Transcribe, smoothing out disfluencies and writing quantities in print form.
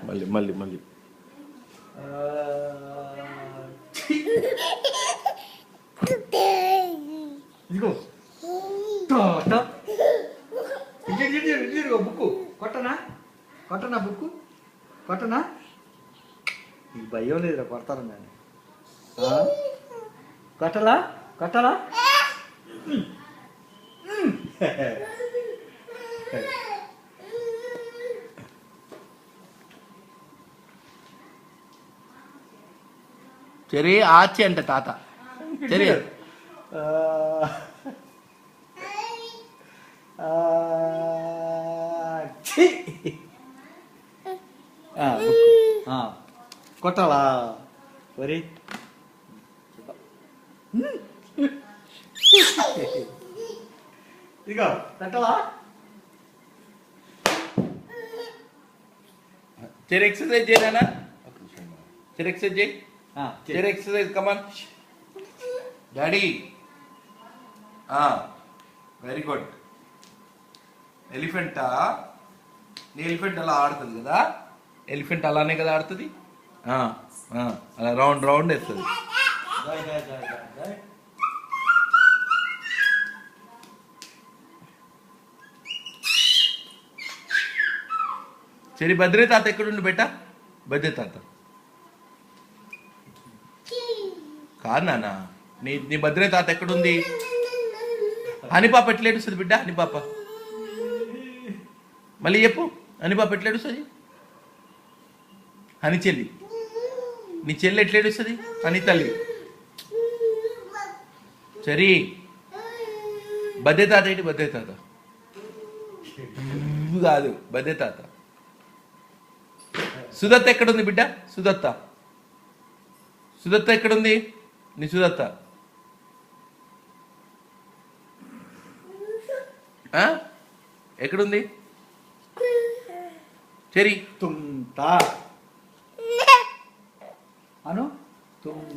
మళ్ళీ మళ్ళీ మళ్ళీ ఇదిగో బుక్కు కొట్టనా కొట్టనా బుక్కు కొట్టనా నీకు భయం లేదురా కొడతాను నేను కొట్టలా కొట్టలా చెరి ఆచి అంట తాత చెరి కొట్టాలా మరి ఇదిగో పెట్టాలా చెరి ఎక్సర్సైజ్ చేయనా చెరి ఎక్సర్సైజ్ చేయి చెరి exercise come on daddy very good Elephanta నీ ఎలిఫెంట్ అలా ఆడుతుంది కదా ఎలిఫెంట్ అలానే కదా ఆడుతుంది అలా రౌండ్ రౌండ్ వేస్తుంది సరే భద్రే తాత ఎక్కడుండి బెట్ట భద్రే తాత కాదు నాన్న నీ నీ భద్రే తాత ఎక్కడుంది హనిపాప ఎట్లా ఏడుస్తుంది బిడ్డ హనిపాప మళ్ళీ చెప్పు హనిపాప ఎట్లా ఏడుస్తుంది హని చెల్లి నీ చెల్లి ఎట్లా ఏడుస్తుంది హని తల్లి సరే బద్దే తాత ఏంటి బద్దే తాత కాదు బద్దే తాత సుదత్త ఎక్కడుంది బిడ్డ సుదత్త సుదత్త ఎక్కడుంది నీ సుదత్త ఎక్కడుంది చెరి తుంతా అను తుమ్